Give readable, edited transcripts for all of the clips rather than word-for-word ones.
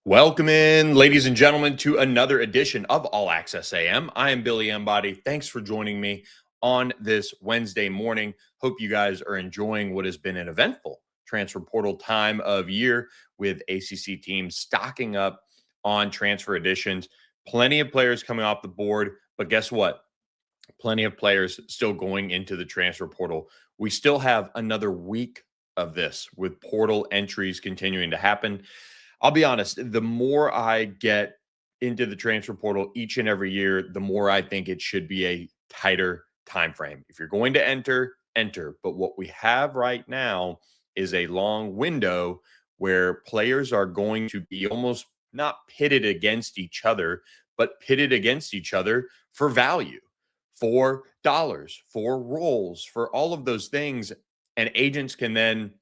Welcome in, ladies and gentlemen, to another edition of All Access AM. I am Billy Embody. Thanks for joining me on this Wednesday morning. Hope you guys are enjoying what has been an eventful transfer portal time of year with ACC teams stocking up on transfer additions. Plenty of players coming off the board, but guess what? Plenty of players still going into the transfer portal. We still have another week of this with portal entries continuing to happen. I'll be honest, the more I get into the transfer portal each and every year, the more I think it should be a tighter time frame. If you're going to enter, enter. But what we have right now is a long window where players are going to be almost not pitted against each other, but pitted against each other for value, for dollars, for roles, for all of those things. And agents can then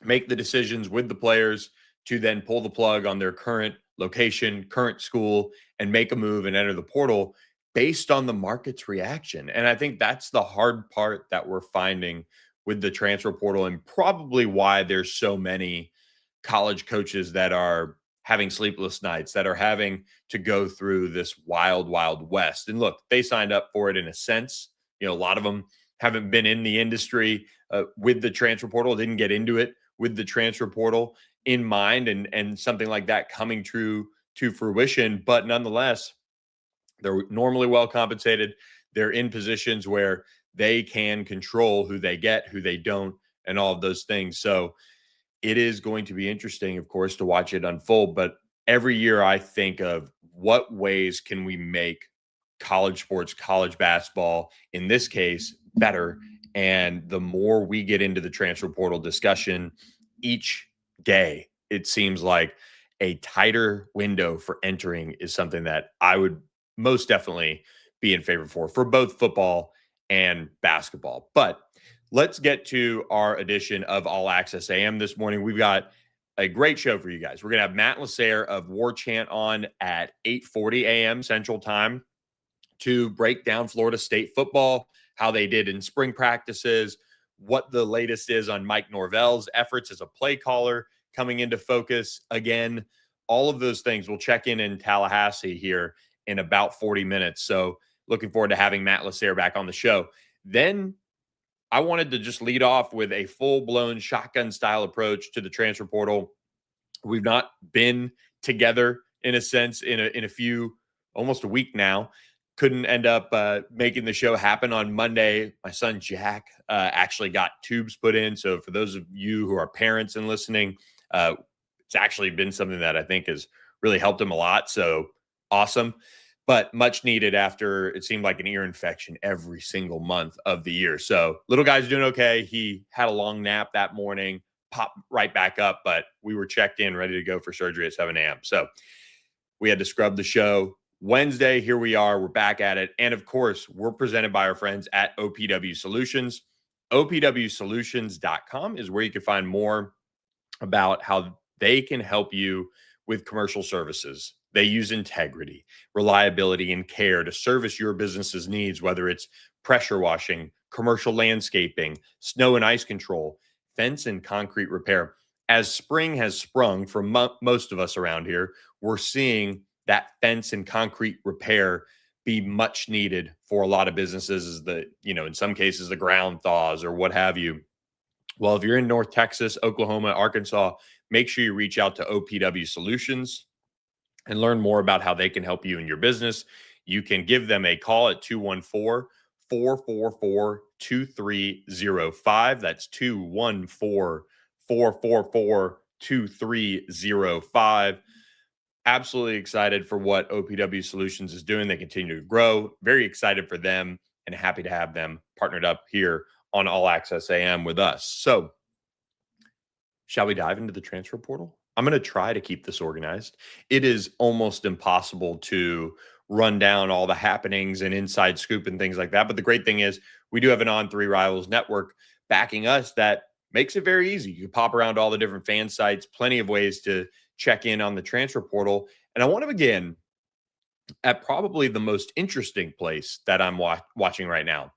make the decisions with the players to then pull the plug on their current location, current school, and make a move and enter the portal based on the market's reaction. And I think that's the hard part that we're finding with the transfer portal, and probably why there's so many college coaches that are having sleepless nights, that are having to go through this wild, wild west. And look, they signed up for it in a sense. A lot of them haven't been in the industry with the transfer portal, didn't get into it with the transfer portal in mind and something like that coming true to fruition. But nonetheless, they're normally well compensated. They're in positions where they can control who they get, who they don't, and all of those things. So it is going to be interesting, of course, to watch it unfold. But every year I think of what ways can we make college sports, college basketball, in this case, better. And the more we get into the transfer portal discussion each day, it seems like a tighter window for entering is something that I would most definitely be in favor for both football and basketball. But let's get to our edition of All Access AM this morning. We've got a great show for you guys. We're going to have Matt LaSerre of Warchant on at 8:40 a.m. Central Time to break down Florida State football, how they did in spring practices, what the latest is on Mike Norvell's efforts as a play caller coming into focus again. All of those things. We'll check in Tallahassee here in about 40 minutes. So looking forward to having Matt LaSerre back on the show. Then I wanted to just lead off with a full-blown shotgun style approach to the transfer portal. We've not been together in a sense in a few, almost a week now. Couldn't end up making the show happen on Monday. My son Jack actually got tubes put in. So for those of you who are parents and listening, it's actually been something that I think has really helped him a lot. So awesome, but much needed after it seemed like an ear infection every single month of the year. So little guy's doing okay. He had a long nap that morning, popped right back up, but we were checked in, ready to go for surgery at 7 a.m. So we had to scrub the show. Wednesday, here we are. We're back at it. And of course, we're presented by our friends at OPW Solutions. OPWSolutions.com is where you can find more about how they can help you with commercial services. They use integrity, reliability, and care to service your business's needs, whether it's pressure washing, commercial landscaping, snow and ice control, fence and concrete repair. As spring has sprung for most of us around here, we're seeing that fence and concrete repair be much needed for a lot of businesses, as in some cases, the ground thaws or what have you. Well, if you're in North Texas, Oklahoma, Arkansas, make sure you reach out to OPW Solutions and learn more about how they can help you in your business. You can give them a call at 214-444-2305. That's 214-444-2305. Absolutely excited for what OPW Solutions is doing. They continue to grow. Very excited for them and happy to have them partnered up here on All Access AM with us. So shall we dive into the transfer portal? I'm going to try to keep this organized. It is almost impossible to run down all the happenings and inside scoop and things like that. But the great thing is we do have an On Three Rivals network backing us that makes it very easy. You can pop around all the different fan sites, plenty of ways to check in on the transfer portal. And I want to begin at probably the most interesting place that I'm watching right now,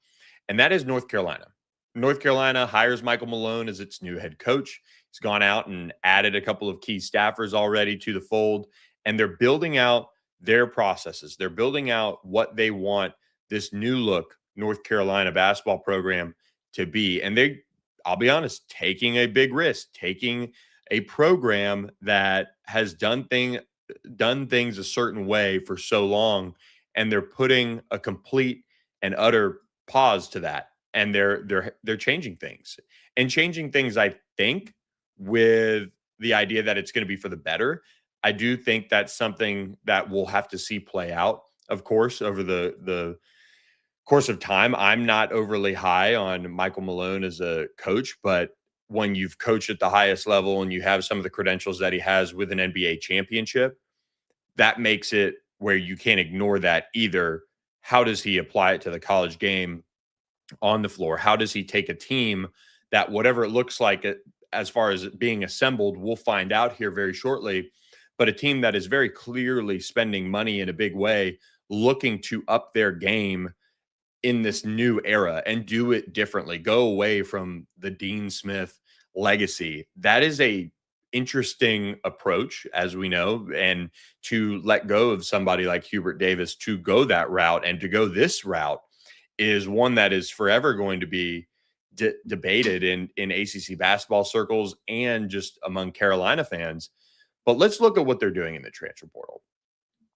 and that is North Carolina. North Carolina hires Michael Malone as its new head coach. He's He's gone out and added a couple of key staffers already to the fold, and they're building out their processes. They're building out what they want this new look North Carolina basketball program to be. And I'll be honest, taking a big risk, taking a program that has done things a certain way for so long, and they're putting a complete and utter pause to that. And they're changing things. And changing things, I think, with the idea that it's going to be for the better. I do think that's something that we'll have to see play out, of course, over the course of time. I'm not overly high on Michael Malone as a coach, but when you've coached at the highest level and you have some of the credentials that he has with an NBA championship, that makes it where you can't ignore that either. How does he apply it to the college game on the floor? How does he take a team that, whatever it looks like as far as it being assembled, we'll find out here very shortly, but a team that is very clearly spending money in a big way, looking to up their game in this new era and do it differently, go away from the Dean Smith legacy. That is a interesting approach, as we know, and to let go of somebody like Hubert Davis to go that route and to go this route is one that is forever going to be debated in ACC basketball circles and just among Carolina fans. But let's look at what they're doing in the transfer portal.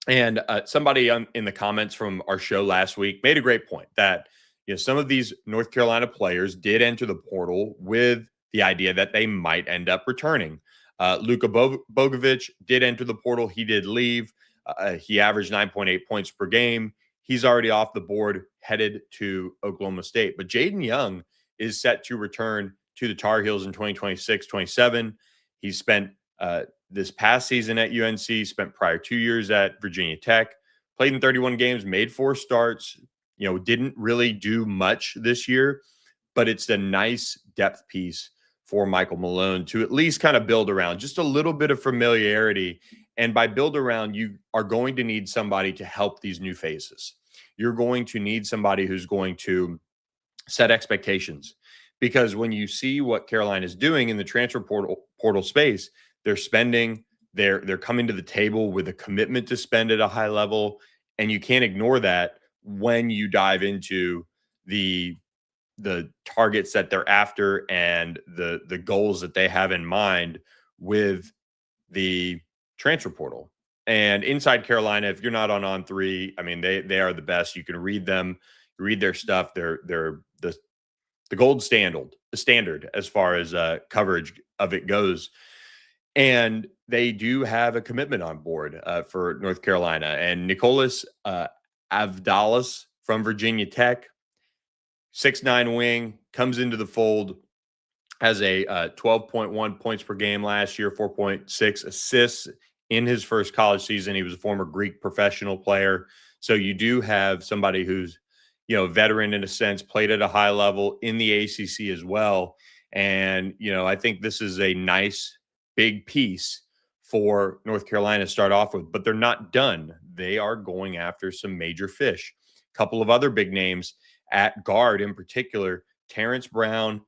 And somebody in the comments from our show last week made a great point that some of these North Carolina players did enter the portal with the idea that they might end up returning. Luka Bogovic did enter the portal. He did leave. He averaged 9.8 points per game. He's already off the board, headed to Oklahoma State. But Jaden Young is set to return to the Tar Heels in 2026-27. He spent this past season at UNC, spent prior 2 years at Virginia Tech, played in 31 games, made 4 starts, didn't really do much this year, but it's a nice depth piece for Michael Malone to at least kind of build around, just a little bit of familiarity. And by build around, you are going to need somebody to help these new faces. You're going to need somebody who's going to set expectations, because when you see what Carolina is doing in the transfer portal space, they're spending, they're coming to the table with a commitment to spend at a high level. And you can't ignore that when you dive into the targets that they're after and the goals that they have in mind with the transfer portal. And inside Carolina, if you're not on On3, I mean, they are the best. You can read them, read their stuff. They're the gold standard as far as coverage of it goes. And they do have a commitment on board for North Carolina. And Nicholas Avdalas from Virginia Tech, 6'9" wing, comes into the fold, has a 12.1 points per game last year, 4.6 assists in his first college season. He was a former Greek professional player. So you do have somebody who's, a veteran in a sense, played at a high level in the ACC as well. And, I think this is a nice big piece for North Carolina to start off with, but they're not done. They are going after some major fish. A couple of other big names at guard in particular, Terrence Brown,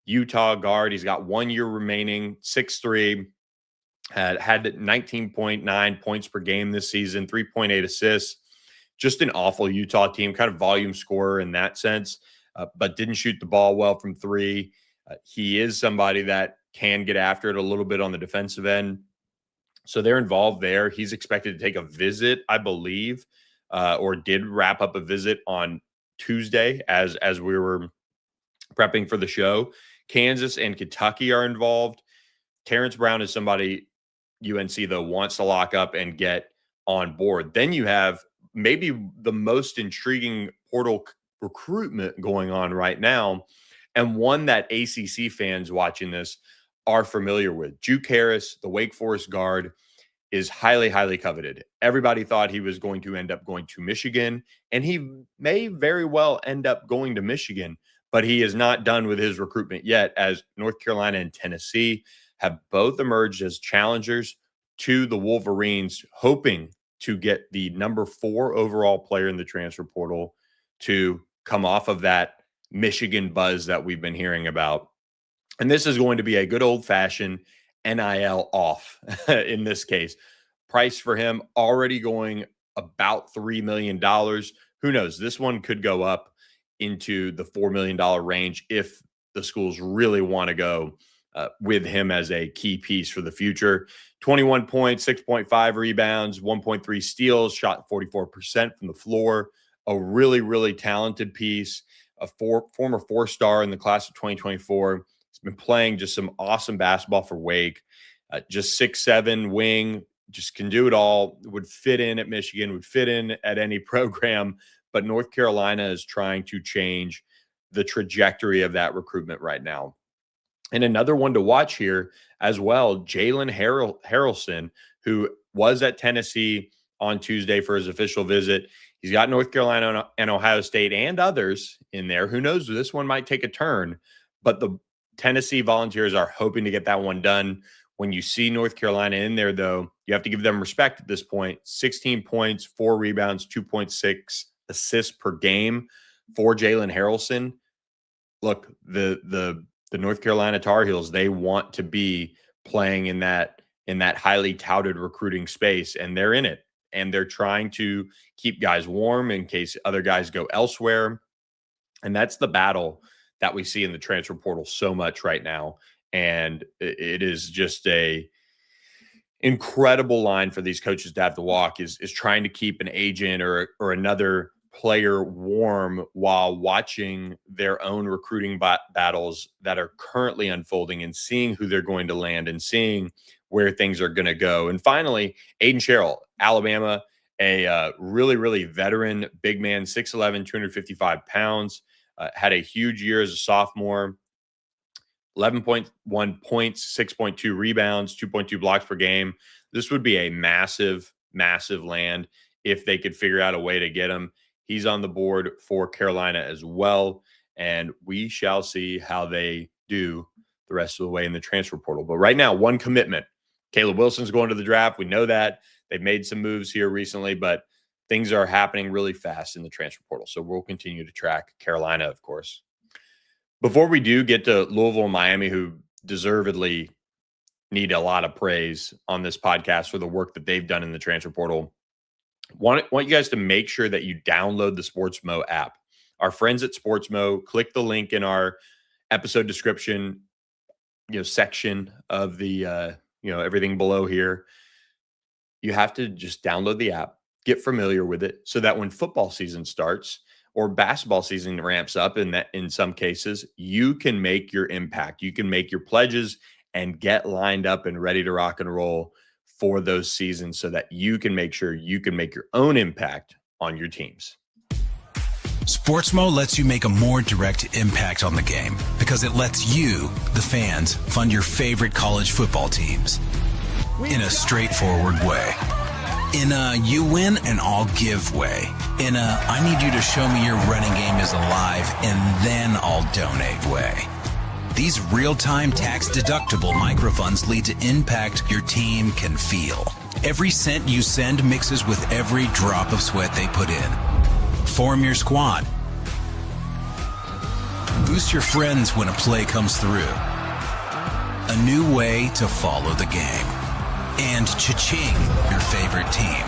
Utah guard. He's got 1 year remaining, 6'3", had 19.9 points per game this season, 3.8 assists. Just an awful Utah team, kind of volume scorer in that sense, but didn't shoot the ball well from three. He is somebody that can get after it a little bit on the defensive end. So they're involved there. He's expected to take a visit, I believe, or did wrap up a visit on Tuesday as we were prepping for the show. Kansas and Kentucky are involved. Terrence Brown is somebody UNC, though, wants to lock up and get on board. Then you have maybe the most intriguing portal recruitment going on right now, and one that ACC fans watching this are familiar with. Juke Harris, the Wake Forest guard, is highly, highly coveted. Everybody thought he was going to end up going to Michigan, and he may very well end up going to Michigan, but he is not done with his recruitment yet, as North Carolina and Tennessee have both emerged as challengers to the Wolverines, hoping to get the number 4 overall player in the transfer portal to come off of that Michigan buzz that we've been hearing about And this is going to be a good old-fashioned NIL off in this case. Price for him already going about $3 million. Who knows? This one could go up into the $4 million range if the schools really want to go with him as a key piece for the future. 21 points, 6.5 rebounds, 1.3 steals, shot 44% from the floor. A really, really talented piece, a former four-star in the class of 2024. He's been playing just some awesome basketball for Wake. Just 6'7", wing, just can do it all. Would fit in at Michigan, would fit in at any program. But North Carolina is trying to change the trajectory of that recruitment right now. And another one to watch here as well, Jalen Harrelson, who was at Tennessee on Tuesday for his official visit. He's got North Carolina and Ohio State and others in there. Who knows? This one might take a turn. But the Tennessee Volunteers are hoping to get that one done. When you see North Carolina in there, though, you have to give them respect at this point. 16 points, 4 rebounds, 2.6 assists per game for Jalen Harrelson. Look, the North Carolina Tar Heels, they want to be playing in that highly touted recruiting space, and they're in it. And they're trying to keep guys warm in case other guys go elsewhere. And that's the battle that we see in the transfer portal so much right now. And it is just a incredible line for these coaches to have to walk is trying to keep an agent or another player warm while watching their own recruiting battles that are currently unfolding and seeing who they're going to land and seeing where things are going to go. And finally, Aiden Sherrill, Alabama, a really, really veteran big man, 6'11", 255 pounds, had a huge year as a sophomore, 11.1 points, 6.2 rebounds, 2.2 blocks per game. This would be a massive, massive land if they could figure out a way to get him. He's on the board for Carolina as well, and we shall see how they do the rest of the way in the transfer portal. But right now, one commitment. Caleb Wilson's going to the draft. We know that. They've made some moves here recently, but things are happening really fast in the transfer portal. So we'll continue to track Carolina, of course. Before we do get to Louisville and Miami, who deservedly need a lot of praise on this podcast for the work that they've done in the transfer portal, want you guys to make sure that you download the SportsMo app. Our friends at SportsMo, click the link in our episode description, section of the, everything below here. You have to just download the app, get familiar with it so that when football season starts or basketball season ramps up, in some cases, you can make your impact. You can make your pledges and get lined up and ready to rock and roll for those seasons so that you can make sure you can make your own impact on your teams. SportsMo lets you make a more direct impact on the game because it lets you, the fans, fund your favorite college football teams in a straightforward way. In a you win and I'll give way. In a I need you to show me your running game is alive and then I'll donate way. These real-time tax-deductible microfunds lead to impact your team can feel. Every cent you send mixes with every drop of sweat they put in. Form your squad. Boost your friends when a play comes through. A new way to follow the game. And cha-ching, your favorite team.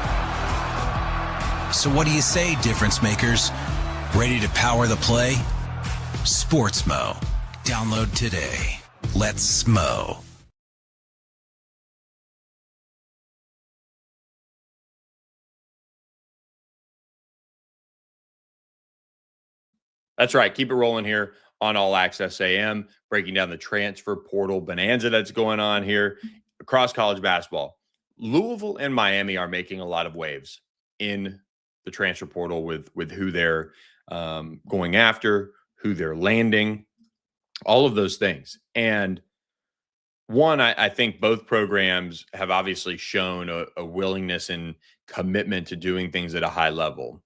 So what do you say, difference makers? Ready to power the play? SportsMo. Download today. Let's Smo. That's right. Keep it rolling here on All Access AM, breaking down the transfer portal bonanza that's going on here across college basketball. Louisville and Miami are making a lot of waves in the transfer portal with who they're going after, who they're landing, all of those things. And one, I think both programs have obviously shown a willingness and commitment to doing things at a high level.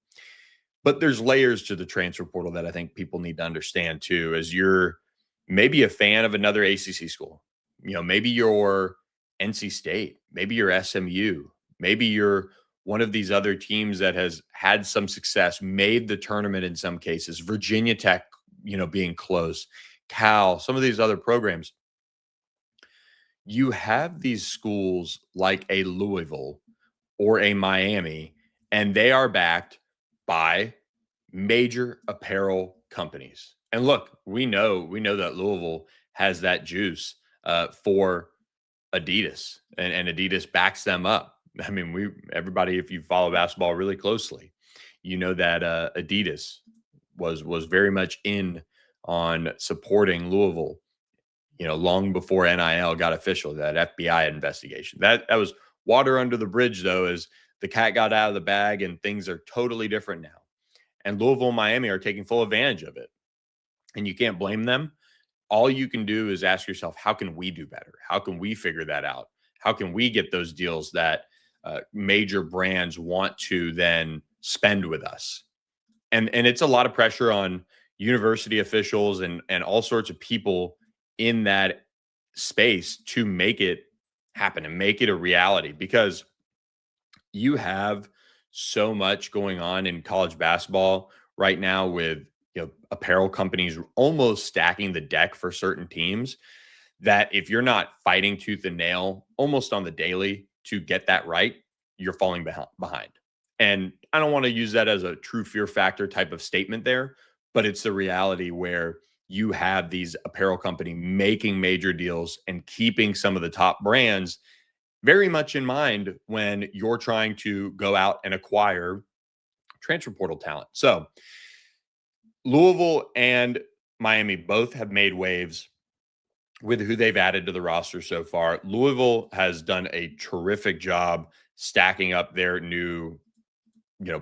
But there's layers to the transfer portal that I think people need to understand too, as you're maybe a fan of another ACC school. Maybe you're NC State, maybe you're SMU, maybe you're one of these other teams that has had some success, made the tournament in some cases, Virginia Tech, being close. Cal, some of these other programs. You have these schools like a Louisville or a Miami, and they are backed by major apparel companies. And look, we know that Louisville has that juice for Adidas, and Adidas backs them up. I mean, everybody, if you follow basketball really closely, you know that Adidas was very much in on supporting Louisville. Long before NIL got official, that FBI investigation. That was water under the bridge, though, as the cat got out of the bag and things are totally different now. And Louisville and Miami are taking full advantage of it. And you can't blame them. All you can do is ask yourself, how can we do better? How can we figure that out? How can we get those deals that major brands want to then spend with us? And it's a lot of pressure on university officials and all sorts of people in that space to make it happen and make it a reality, because you have so much going on in college basketball right now with apparel companies almost stacking the deck for certain teams, that if you're not fighting tooth and nail almost on the daily to get that right, you're falling behind. And I don't want to use that as a true fear factor type of statement there, but it's the reality where you have these apparel company making major deals and keeping some of the top brands very much in mind when you're trying to go out and acquire transfer portal talent. So Louisville and Miami both have made waves with who they've added to the roster so far. Louisville has done a terrific job stacking up their new,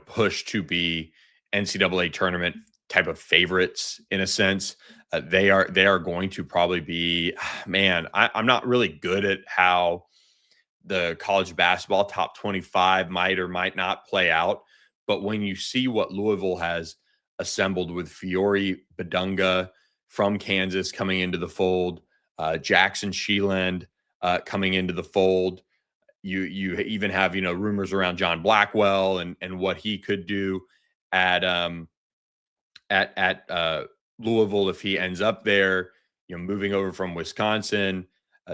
push to be NCAA tournament type of favorites in a sense. They are going to probably be, man, I'm not really good at how the college basketball top 25 might or might not play out. But when you see what Louisville has assembled with Fiore Badunga from Kansas coming into the fold, Jackson Sheeland coming into the fold, you even have, rumors around John Blackwell and what he could do at Louisville if he ends up there, moving over from Wisconsin.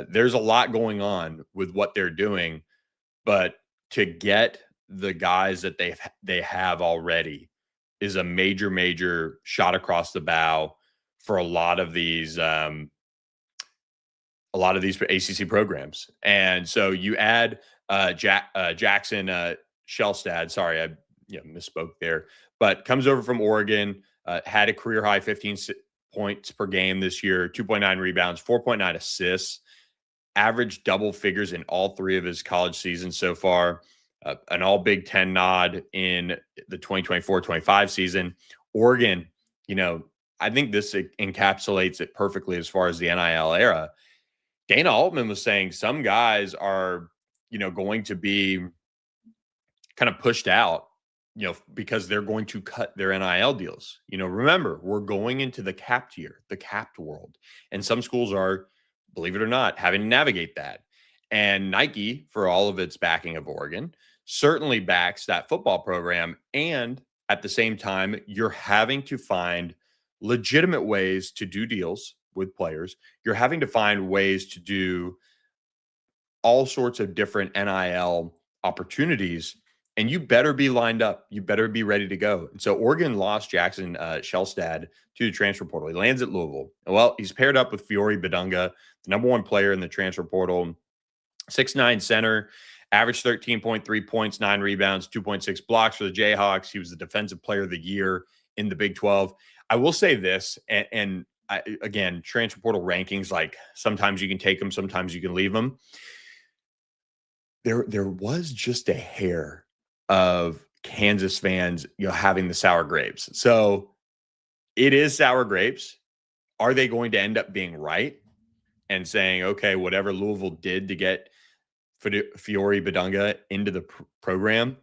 There's a lot going on with what they're doing, but to get the guys that they have already is a major shot across the bow for a lot of these ACC programs. And so you add Jackson Shellstad. Sorry, I misspoke there, but comes over from Oregon, had a career high 15 points per game this year, 2.9 rebounds, 4.9 assists, averaged double figures in all three of his college seasons so far, an all Big Ten nod in the 2024-25 season. Oregon, I think this encapsulates it perfectly as far as the NIL era. Dana Altman was saying some guys are, going to be kind of pushed out, because they're going to cut their NIL deals. Remember, we're going into the capped year, the capped world. And some schools are, believe it or not, having to navigate that. And Nike, for all of its backing of Oregon, certainly backs that football program. And at the same time, you're having to find legitimate ways to do deals with players. You're having to find ways to do all sorts of different NIL opportunities, and you better be lined up. You better be ready to go. And so Oregon lost Jackson Shellstad to the transfer portal. He lands at Louisville. Well, he's paired up with Fiore Badunga, the number one player in the transfer portal, 6'9" center, averaged 13.3 points, 9 rebounds, 2.6 blocks for the Jayhawks. He was the defensive player of the year in the Big 12. I will say this, and again, transfer portal rankings, like sometimes you can take them, sometimes you can leave them. There was just a hair of Kansas fans, having the sour grapes. So it is sour grapes. Are they going to end up being right and saying, okay, whatever Louisville did to get Fiore Badunga into the program,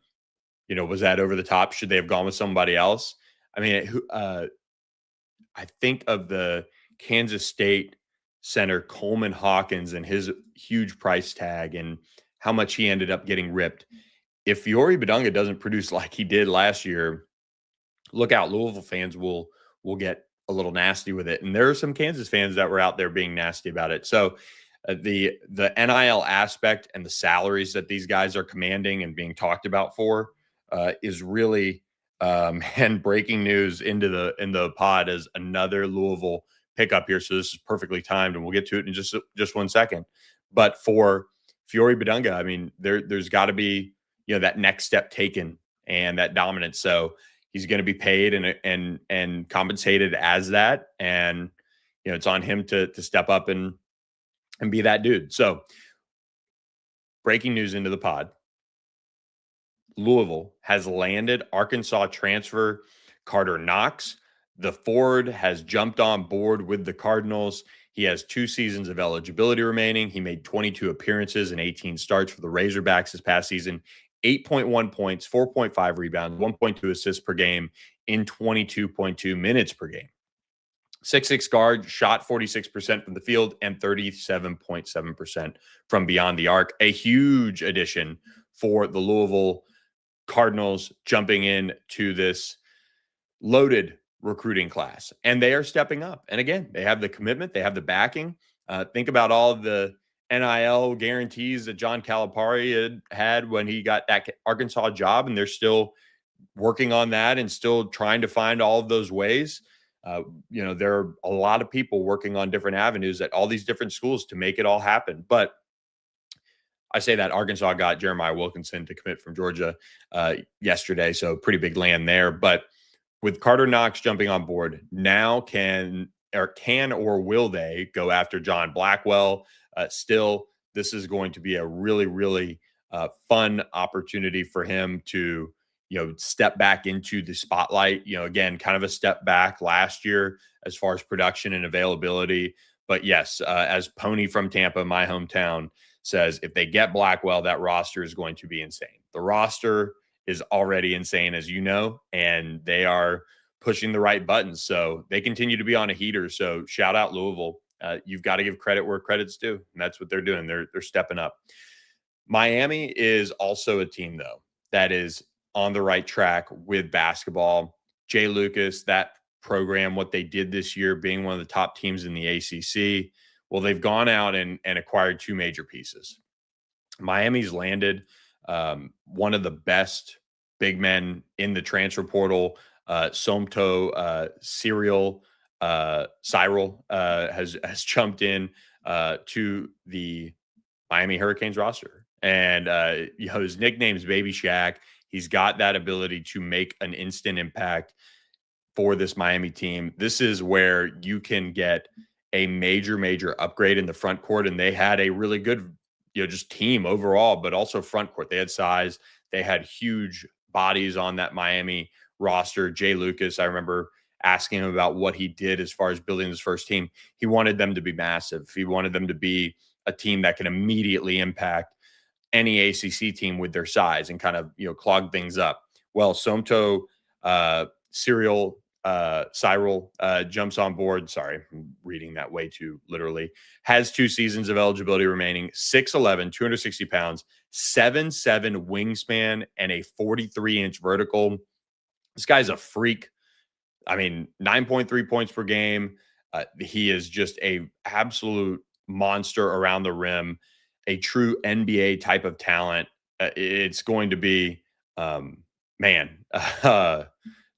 was that over the top? Should they have gone with somebody else? I mean, I think of the Kansas State center Coleman Hawkins and his huge price tag and how much he ended up getting ripped. If Fiore Badunga doesn't produce like he did last year, look out. Louisville fans will get a little nasty with it. And there are some Kansas fans that were out there being nasty about it. So the NIL aspect and the salaries that these guys are commanding and being talked about for is really and breaking news in the pod as another Louisville pickup here. So this is perfectly timed, and we'll get to it in just 1 second. But for Fiore Badunga, I mean, there's got to be that next step taken and that dominance. So he's going to be paid and compensated as that, and it's on him to step up and be that dude. So breaking news into the pod. Louisville has landed Arkansas transfer Carter Knox. The forward has jumped on board with the Cardinals. He has 2 seasons of eligibility remaining. He made 22 appearances and 18 starts for the Razorbacks this past season. 8.1 points, 4.5 rebounds, 1.2 assists per game in 22.2 minutes per game. 6'6" guard, shot 46% from the field and 37.7% from beyond the arc. A huge addition for the Louisville Cardinals jumping in to this loaded recruiting class. And they are stepping up. And again, they have the commitment, they have the backing. Think about all of the NIL guarantees that John Calipari had when he got that Arkansas job, and they're still working on that and still trying to find all of those ways. There are a lot of people working on different avenues at all these different schools to make it all happen. But I say that Arkansas got Jeremiah Wilkinson to commit from Georgia yesterday, so pretty big land there. But with Carter Knox jumping on board, now can or will they go after John Blackwell? Still, this is going to be a really, really fun opportunity for him to step back into the spotlight. Again, kind of a step back last year as far as production and availability. But yes, as Pony from Tampa, my hometown, says, if they get Blackwell, that roster is going to be insane. The roster is already insane, as you know, and they are pushing the right buttons. So they continue to be on a heater. So shout out Louisville. You've got to give credit where credit's due. And that's what they're doing. They're stepping up. Miami is also a team, though, that is on the right track with basketball. Jay Lucas, that program, what they did this year, being one of the top teams in the ACC. Well, they've gone out and acquired 2 major pieces. Miami's landed one of the best big men in the transfer portal. Somto Cyril has jumped in to the Miami Hurricanes roster. And his nickname's Baby Shaq. He's got that ability to make an instant impact for this Miami team. This is where you can get a major upgrade in the front court. And they had a really good, just team overall, but also front court. They had size. They had huge bodies on that Miami roster. Jay Lucas, I remember asking him about what he did as far as building his first team. He wanted them to be massive. He wanted them to be a team that can immediately impact any ACC team with their size and kind of, clog things up. Well, Somto Cyril jumps on board. Sorry, I'm reading that way too literally. Has 2 seasons of eligibility remaining. 6'11", 260 pounds, 7'7" wingspan, and a 43-inch vertical. This guy's a freak. I mean, 9.3 points per game. He is just a absolute monster around the rim, a true NBA type of talent. It's going to be,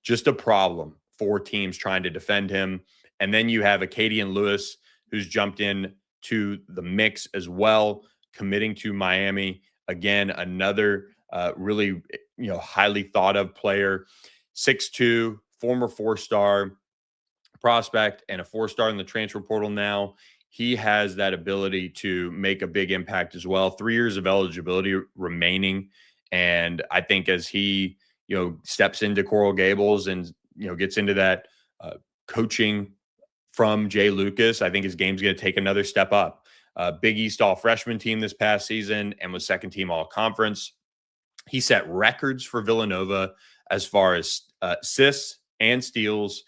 just a problem for teams trying to defend him. And then you have Acadian Lewis, who's jumped in to the mix as well, committing to Miami. Again, another really, highly thought of player. 6'2", former 4-star prospect and a 4-star in the transfer portal now. He has that ability to make a big impact as well. 3 years of eligibility remaining. And I think as he, steps into Coral Gables and, gets into that coaching from Jay Lucas, I think his game's going to take another step up. Big East all-freshman team this past season and was 2nd team all-conference. He set records for Villanova as far as assists and steals,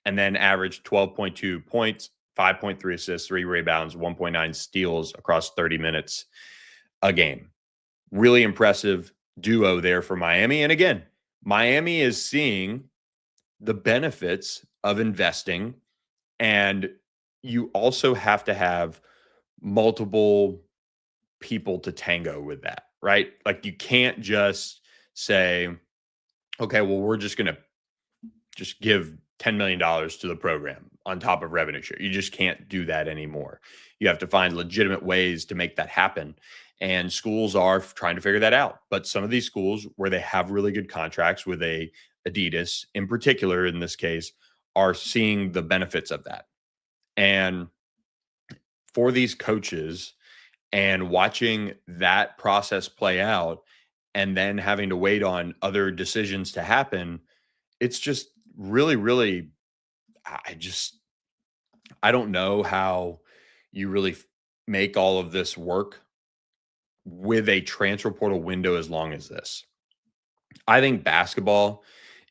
and then averaged 12.2 points, 5.3 assists, 3 rebounds, 1.9 steals across 30 minutes a game. Really impressive duo there for Miami. And again, Miami is seeing the benefits of investing, and you also have to have multiple people to tango with that, right? Like you can't just say, okay, well, we're just going to just give $10 million to the program on top of revenue share. You just can't do that anymore. You have to find legitimate ways to make that happen. And schools are trying to figure that out. But some of these schools where they have really good contracts with a Adidas in particular, in this case, are seeing the benefits of that. And for these coaches and watching that process play out and then having to wait on other decisions to happen, it's just really, really, I don't know how you really make all of this work with a transfer portal window as long as this. I think basketball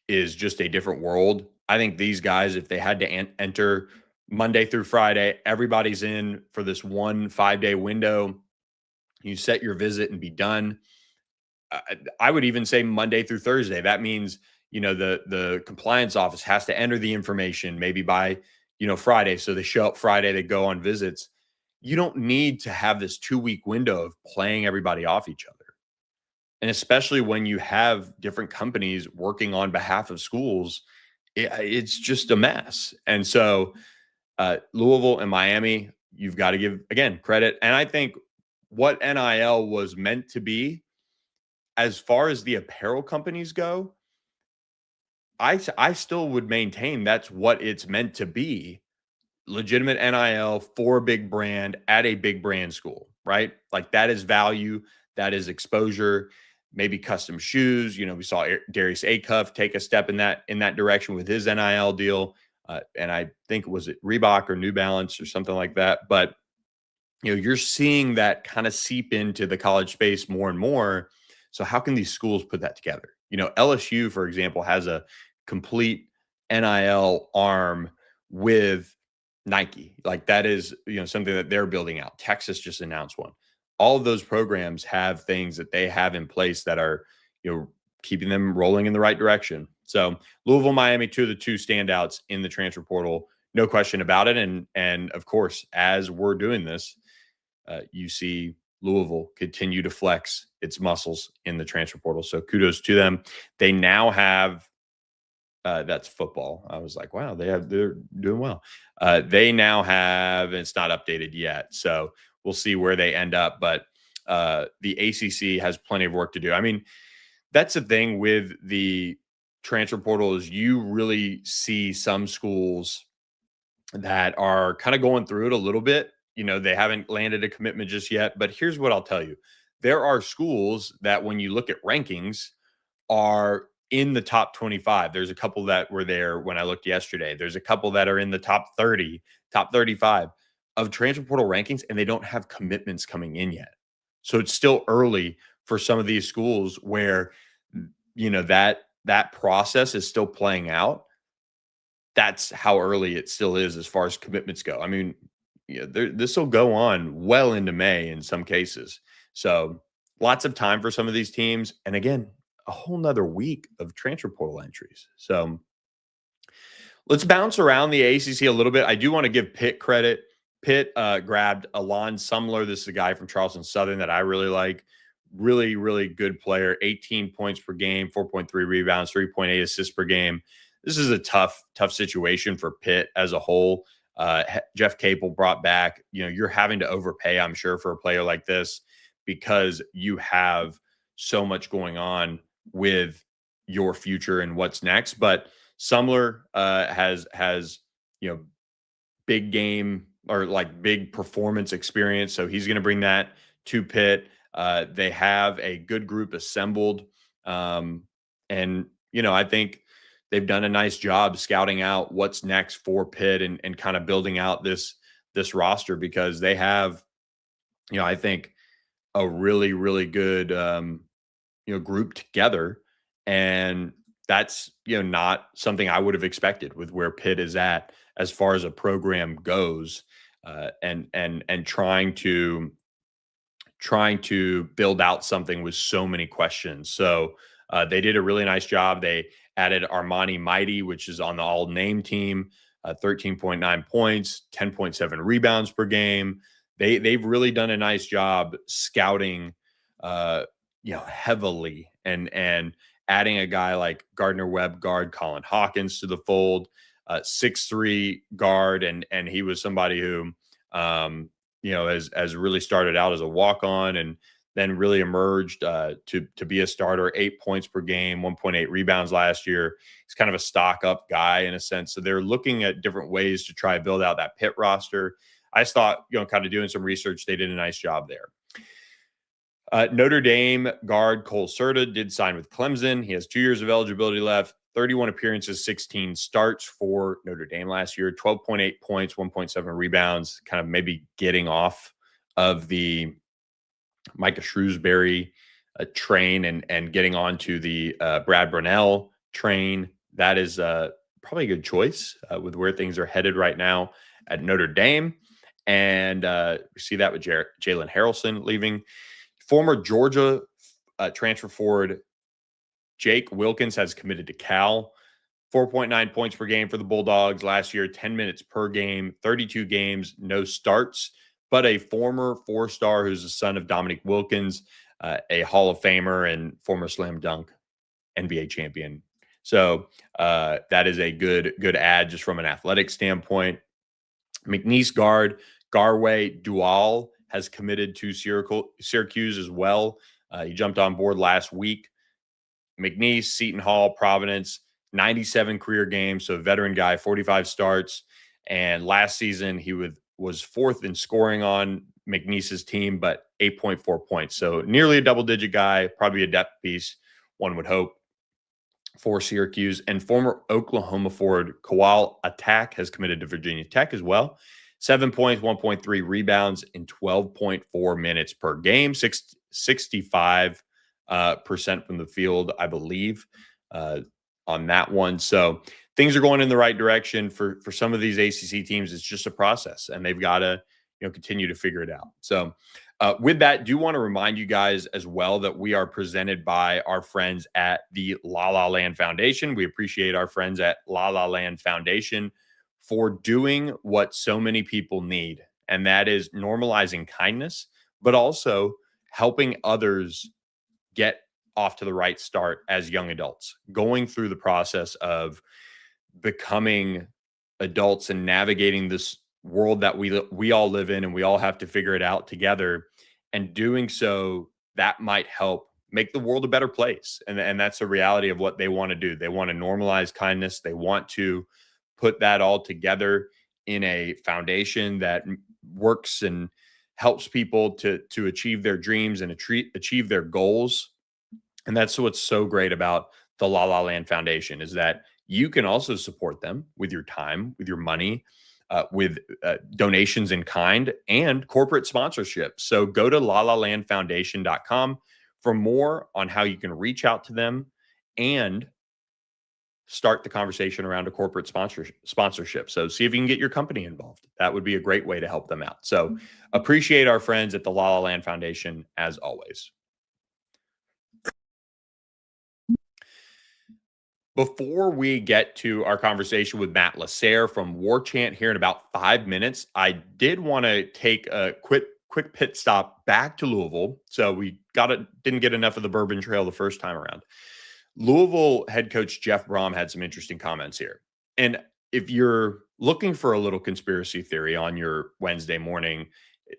is just a different world. I think these guys, if they had to enter Monday through Friday, everybody's in for this 1 5-day window. You set your visit and be done. I would even say Monday through Thursday. That means, the compliance office has to enter the information maybe by, Friday. So they show up Friday, they go on visits. You don't need to have this 2-week window of playing everybody off each other. And especially when you have different companies working on behalf of schools, it's just a mess. And so Louisville and Miami, you've got to give, again, credit. And I think what NIL was meant to be, as far as the apparel companies go, I still would maintain that's what it's meant to be. Legitimate NIL for a big brand at a big brand school, right? Like that is value, that is exposure, maybe custom shoes. We saw Darius Acuff take a step in that direction with his NIL deal. And I think, was it Reebok or New Balance or something like that? But, you're seeing that kind of seep into the college space more and more. So how can these schools put that together? LSU, for example, has a complete NIL arm with Nike. Like that is, something that they're building out. Texas just announced one. All of those programs have things that they have in place that are, keeping them rolling in the right direction. So Louisville, Miami, two of the two standouts in the transfer portal, no question about it. And of course, as we're doing this, you see Louisville continue to flex its muscles in the transfer portal. So kudos to them. They now have, that's football. I was like, wow, they're doing well. They now have, and it's not updated yet. So we'll see where they end up. But the ACC has plenty of work to do. I mean, that's the thing with the transfer portal is you really see some schools that are kind of going through it a little bit. They haven't landed a commitment just yet. But here's what I'll tell you. There are schools that when you look at rankings are in the top 25. There's a couple that were there when I looked yesterday. There's a couple that are in the top 30, top 35 of transfer portal rankings, and they don't have commitments coming in yet. So it's still early for some of these schools where, that process is still playing out. That's how early it still is as far as commitments go. I mean, this will go on well into May in some cases. So lots of time for some of these teams. And again, a whole nother week of transfer portal entries. So let's bounce around the ACC a little bit. I do want to give Pitt credit. Pitt grabbed Alon Sumler. This is a guy from Charleston Southern that I really like. Really, really good player. 18 points per game, 4.3 rebounds, 3.8 assists per game. This is a tough situation for Pitt as a whole. Jeff Capel brought back, you're having to overpay, I'm sure, for a player like this because you have so much going on with your future and what's next. But Sumler has big game or like big performance experience. So he's going to bring that to Pitt. They have a good group assembled. And, I think they've done a nice job scouting out what's next for Pitt and kind of building out this roster because they have, I think a really, really good, group together. And that's, not something I would have expected with where Pitt is at as far as a program goes, and trying to build out something with so many questions. So they did a really nice job. They added Armani Mighty, which is on the all-name team, 13.9 points, 10.7 rebounds per game. They've really done a nice job scouting, heavily and adding a guy like Gardner Webb guard Colin Hawkins to the fold, 6'3" guard, and he was somebody who, has really started out as a walk-on and then really emerged to be a starter. 8 points per game, 1.8 rebounds last year. He's kind of a stock-up guy in a sense. So they're looking at different ways to try to build out that Pitt roster. I just thought, kind of doing some research, they did a nice job there. Notre Dame guard Cole Serta did sign with Clemson. He has 2 years of eligibility left, 31 appearances, 16 starts for Notre Dame last year, 12.8 points, 1.7 rebounds, kind of maybe getting off of the Micah Shrewsbury train and getting onto the Brad Brownell train. That is probably a good choice with where things are headed right now at Notre Dame. And we see that with Jalen Harrelson leaving. Former Georgia transfer forward Jake Wilkins has committed to Cal. 4.9 points per game for the Bulldogs last year, 10 minutes per game, 32 games, no starts, but a former four-star who's the son of Dominique Wilkins, a Hall of Famer and former slam dunk NBA champion. So that is a good add just from an athletic standpoint. McNeese guard Garway Dual has committed to Syracuse as well. He jumped on board last week. McNeese, Seton Hall, Providence, 97 career games, so a veteran guy, 45 starts. And last season, he was fourth in scoring on McNeese's team, but 8.4 points. So nearly a double-digit guy, probably a depth piece, one would hope, for Syracuse. And former Oklahoma forward Kawal Attack has committed to Virginia Tech as well. 7 points, 1.3 rebounds in 12.4 minutes per game, 65% from the field, I believe, on that one. So things are going in the right direction for some of these ACC teams. It's just a process, and they've got to continue to figure it out. So with that, do want to remind you guys as well that we are presented by our friends at the La La Land Foundation. We appreciate our friends at La La Land Foundation for doing what so many people need, and that is normalizing kindness, but also helping others get off to the right start as young adults, going through the process of becoming adults and navigating this world that we all live in, and we all have to figure it out together. And doing so, that might help make the world a better place. And that's the reality of what they want to do. They want to normalize kindness. They want to put that all together in a foundation that works and helps people to achieve their dreams and achieve their goals. And that's what's so great about the La La Land Foundation, is that you can also support them with your time, with your money, with donations in kind and corporate sponsorship. So go to lalalandfoundation.com for more on how you can reach out to them and start the conversation around a corporate sponsorship. So see if you can get your company involved. That would be a great way to help them out. So appreciate our friends at the La La Land Foundation as always. Before we get to our conversation with Matt LaSerre from Warchant here in about 5 minutes, I did want to take a quick pit stop back to Louisville. So we didn't get enough of the Bourbon Trail the first time around. Louisville head coach Jeff Brom had some interesting comments here. And if you're looking for a little conspiracy theory on your Wednesday morning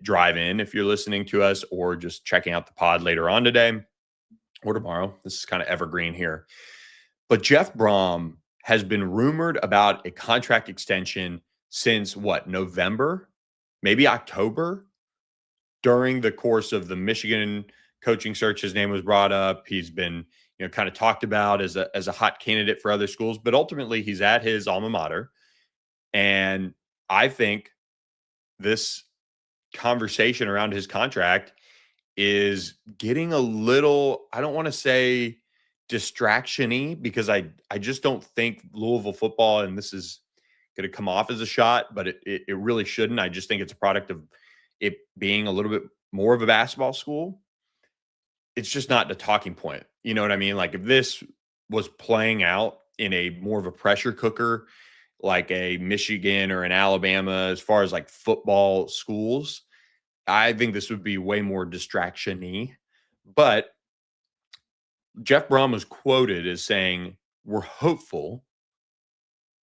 drive in, if you're listening to us or just checking out the pod later on today or tomorrow, this is kind of evergreen here. But Jeff Brom has been rumored about a contract extension since November, maybe October. During the course of the Michigan coaching search, his name was brought up. He's been kind of talked about as a hot candidate for other schools, but ultimately he's at his alma mater. And I think this conversation around his contract is getting a little, I don't want to say distraction-y, because I just don't think Louisville football, and this is going to come off as a shot, but it really shouldn't. I just think it's a product of it being a little bit more of a basketball school. It's just not the talking point. You know what I mean? Like if this was playing out in a more of a pressure cooker, like a Michigan or an Alabama, as far as like football schools, I think this would be way more distraction-y. But Jeff Brom was quoted as saying, we're hopeful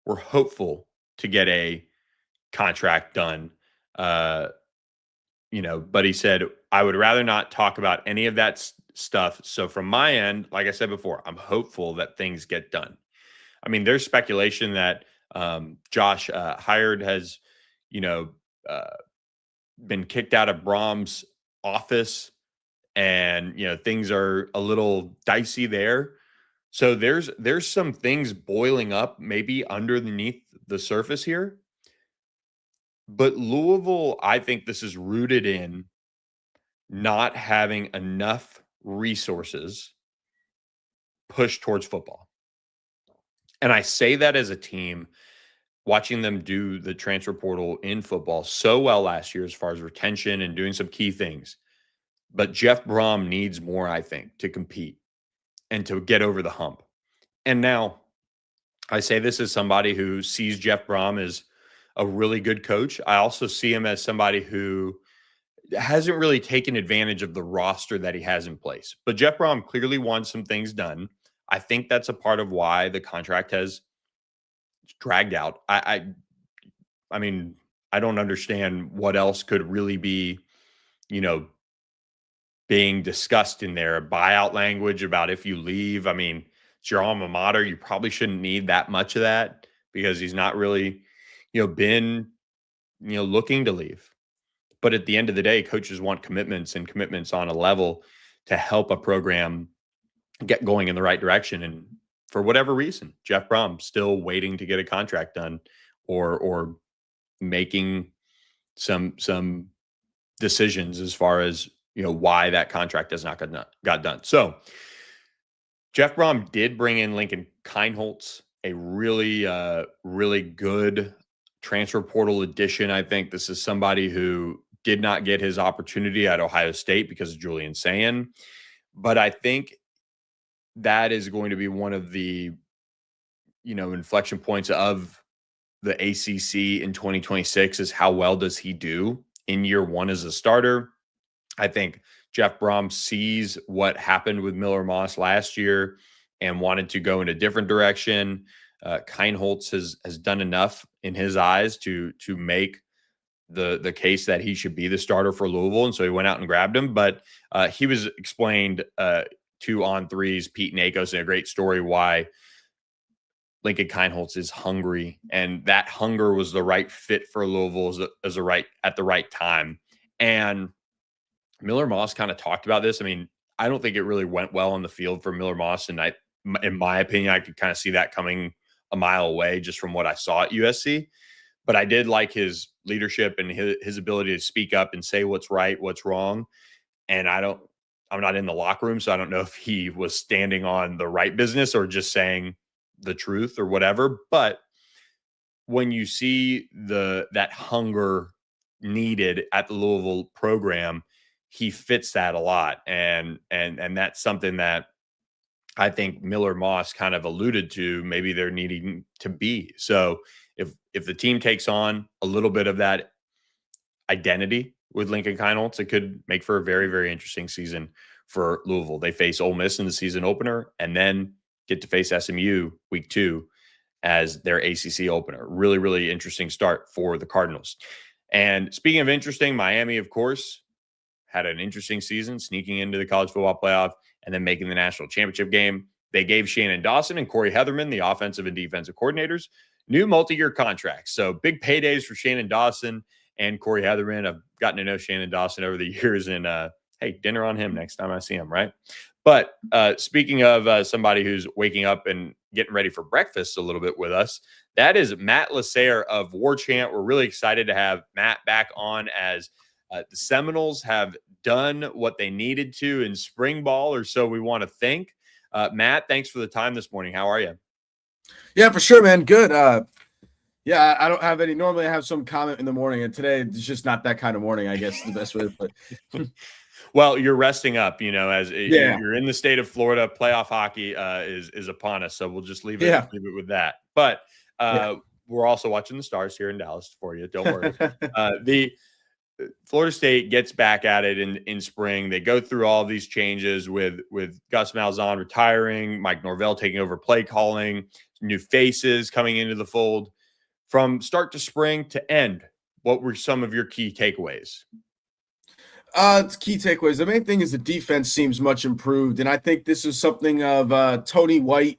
to get a contract done. But he said, I would rather not talk about any of that stuff. So from my end, like I said before, I'm hopeful that things get done. I mean, there's speculation that Josh Hired has, been kicked out of Brom's office, and things are a little dicey there. So there's some things boiling up maybe underneath the surface here. But Louisville, I think this is rooted in not having enough resources pushed towards football. And I say that as a team, watching them do the transfer portal in football so well last year as far as retention and doing some key things. But Jeff Brom needs more, I think, to compete and to get over the hump. And now I say this as somebody who sees Jeff Brom as a really good coach. I also see him as somebody who hasn't really taken advantage of the roster that he has in place. But Jeff Brom clearly wants some things done. I think that's a part of why the contract has dragged out. I mean, I don't understand what else could really be, being discussed in there. Buyout language about if you leave. I mean, it's your alma mater. You probably shouldn't need that much of that because he's not really, been, looking to leave. But at the end of the day, coaches want commitments, and commitments on a level to help a program get going in the right direction. And for whatever reason, Jeff Brom still waiting to get a contract done or making some decisions as far as, why that contract has not got done. So Jeff Brom did bring in Lincoln Kienholz, a really good transfer portal addition. I think this is somebody who did not get his opportunity at Ohio State because of Julian Sayin. But I think that is going to be one of the, inflection points of the ACC in 2026 is how well does he do in year one as a starter. I think Jeff Brom sees what happened with Miller Moss last year and wanted to go in a different direction. Kienholz has done enough in his eyes to make the case that he should be the starter for Louisville, and so he went out and grabbed him. But he was explained to On Three's Pete Nakos in a great story why Lincoln Kienholz is hungry, and that hunger was the right fit for Louisville at the right time. And Miller Moss kind of talked about this. I mean, I don't think it really went well on the field for Miller Moss, and in my opinion, I could kind of see that coming a mile away just from what I saw at USC. But I did like his leadership and his ability to speak up and say what's right, what's wrong. And I'm not in the locker room, so I don't know if he was standing on the right business or just saying the truth or whatever. But when you see that hunger needed at the Louisville program, he fits that a lot. And that's something that I think Miller Moss kind of alluded to, maybe they're needing to be. So if the team takes on a little bit of that identity with Lincoln Kienholz, it could make for a very, very interesting season for Louisville. They face Ole Miss in the season opener and then get to face SMU week 2 as their ACC opener. Really, really interesting start for the Cardinals. And speaking of interesting, Miami, of course, had an interesting season, sneaking into the college football playoff and then making the national championship game. They gave Shannon Dawson and Corey Heatherman, the offensive and defensive coordinators, new multi-year contracts. So big paydays for Shannon Dawson and Corey Heatherman. I've gotten to know Shannon Dawson over the years, and hey, dinner on him next time I see him, right? But speaking of somebody who's waking up and getting ready for breakfast a little bit with us, that is Matt LaSerre of Warchant. We're really excited to have Matt back on as the Seminoles have done what they needed to in spring ball, or so we want to think. Matt, thanks for the time this morning. How are you? Yeah, for sure, man. Good. Yeah, I don't have any. Normally I have some comment in the morning, and today it's just not that kind of morning, I guess is the best way to put it. Well, you're resting up, as Yeah. you're in the state of Florida. Playoff hockey is upon us, so we'll just leave Yeah. it with that. But Yeah. we're also watching the Stars here in Dallas for you. Don't worry. The Florida State gets back at it in spring. They go through all of these changes with Gus Malzahn retiring, Mike Norvell taking over play calling, new faces coming into the fold. From start to spring to end, what were some of your key takeaways? It's key takeaways. The main thing is the defense seems much improved, and I think this is something of Tony White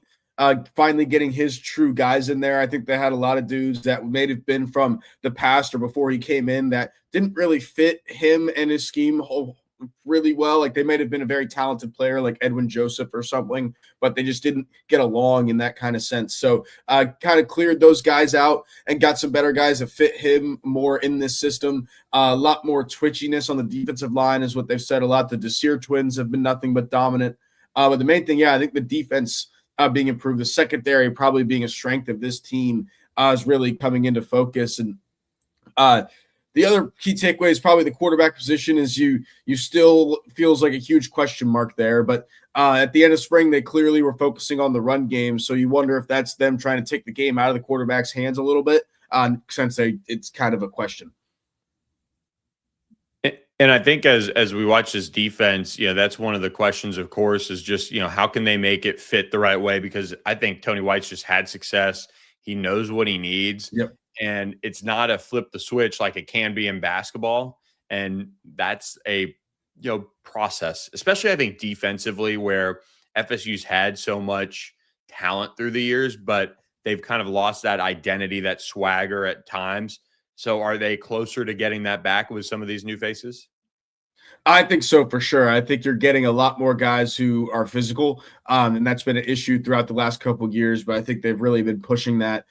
finally getting his true guys in there. I think they had a lot of dudes that may have been from the past or before he came in that didn't really fit him and his scheme really well. Like they might have been a very talented player like Edwin Joseph or something, but they just didn't get along in that kind of sense. So kind of cleared those guys out and got some better guys that fit him more in this system. A lot more twitchiness on the defensive line is what they've said a lot. The LaSerre twins have been nothing but dominant. But the main thing, I think the defense being improved, the secondary probably being a strength of this team is really coming into focus. And the other key takeaway is probably the quarterback position is you still feels like a huge question mark there. But at the end of spring, they clearly were focusing on the run game. So you wonder if that's them trying to take the game out of the quarterback's hands a little bit since it's kind of a question. And I think as we watch this defense, that's one of the questions, of course, is just, how can they make it fit the right way? Because I think Tony White's just had success. He knows what he needs. Yep. And it's not a flip the switch like it can be in basketball. And that's a, process, especially I think defensively, where FSU's had so much talent through the years, but they've kind of lost that identity, that swagger at times. So are they closer to getting that back with some of these new faces? I think so, for sure. I think you're getting a lot more guys who are physical, and that's been an issue throughout the last couple of years, but I think they've really been pushing that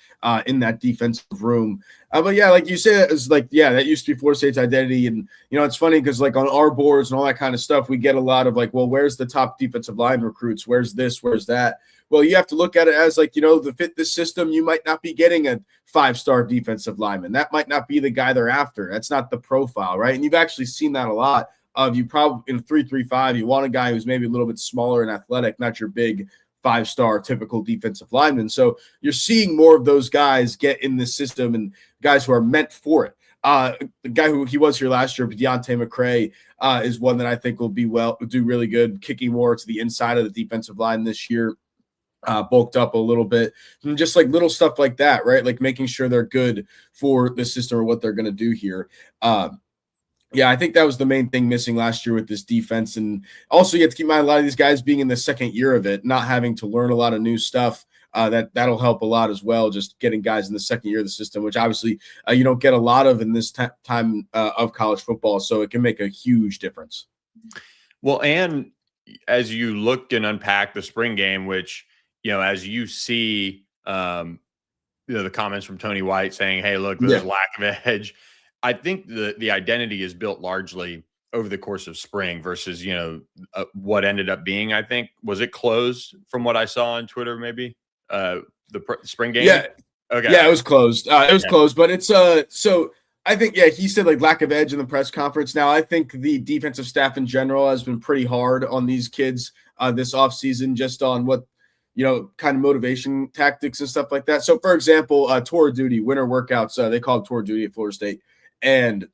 in that defensive room. But yeah, like you said, it's like, that used to be Florida State's identity. And, it's funny because like on our boards and all that kind of stuff, we get a lot of like, well, where's the top defensive line recruits? Where's this? Where's that? Well, you have to look at it as like, to fit this system, you might not be getting a 5-star defensive lineman. That might not be the guy they're after. That's not the profile, right? And you've actually seen that a lot. You probably in 3-3-5, you want a guy who's maybe a little bit smaller and athletic, not your big 5-star typical defensive lineman. So you're seeing more of those guys get in the system and guys who are meant for it. The guy who he was here last year, Deontay McCray, is one that I think will do really good, kicking more to the inside of the defensive line this year. Bulked up a little bit, and just like little stuff like that, right? Like making sure they're good for the system or what they're going to do here. I think that was the main thing missing last year with this defense. And also you have to keep in mind a lot of these guys being in the second year of it, not having to learn a lot of new stuff. That'll help a lot as well, just getting guys in the second year of the system, which obviously you don't get a lot of in this time of college football. So it can make a huge difference. Well, and as you looked and unpacked the spring game, which, as you see, the comments from Tony White saying, hey, look, there's lack of edge. I think the identity is built largely over the course of spring versus, what ended up being, I think, was it closed from what I saw on Twitter, maybe the spring game? Yeah. Okay. Yeah, it was closed. It was closed, but it's so I think, he said like lack of edge in the press conference. Now, I think the defensive staff in general has been pretty hard on these kids this offseason, just on what, kind of motivation tactics and stuff like that. So, for example, tour duty, winter workouts, they call it tour duty at Florida State. And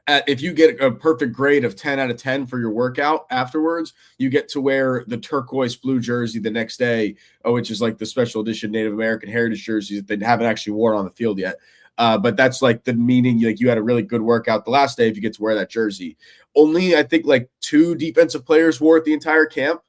if you get a perfect grade of 10 out of 10 for your workout afterwards, you get to wear the turquoise blue jersey the next day, which is like the special edition Native American heritage jersey that they haven't actually worn on the field yet. But that's like the meaning, like you had a really good workout the last day if you get to wear that jersey. Only, I think, like 2 defensive players wore it the entire camp.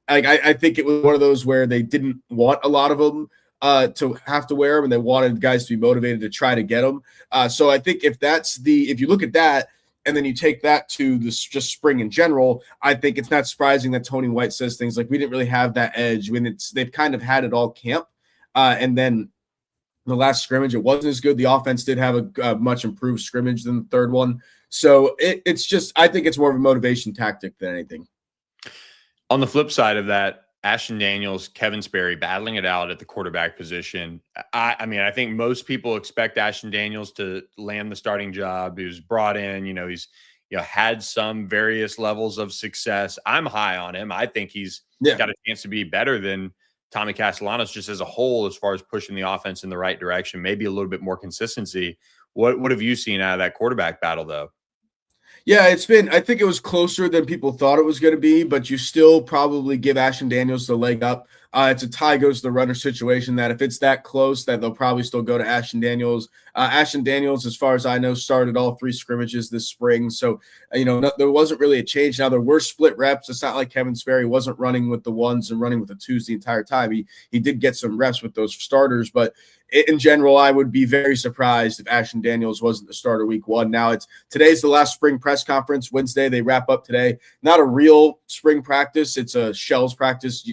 Like I think it was one of those where they didn't want a lot of them to have to wear them, and they wanted guys to be motivated to try to get them. So I think if you look at that and then you take that to this just spring in general, I think it's not surprising that Tony White says things like, we didn't really have that edge when they've kind of had it all camp. And then the last scrimmage, it wasn't as good. The offense did have a much improved scrimmage than the third one. So it's just, I think it's more of a motivation tactic than anything. On the flip side of that, Ashton Daniels, Kevin Sperry battling it out at the quarterback position. I mean, I think most people expect Ashton Daniels to land the starting job. He was brought in, had some various levels of success. I'm high on him. I think he's got a chance to be better than Tommy Castellanos just as a whole, as far as pushing the offense in the right direction, maybe a little bit more consistency. What have you seen out of that quarterback battle, though? Yeah, I think it was closer than people thought it was going to be, but you still probably give Ashton Daniels the leg up. It's a tie goes to the runner situation that if it's that close, that they'll probably still go to Ashton Daniels. Ashton Daniels, as far as I know, started all 3 scrimmages this spring. So, there wasn't really a change. Now, there were split reps. It's not like Kevin Sperry wasn't running with the 1s and running with the 2s the entire time. He did get some reps with those starters, but in general, I would be very surprised if Ashton Daniels wasn't the starter week 1. Now, today's the last spring press conference. Wednesday, they wrap up today. Not a real spring practice. It's a shells practice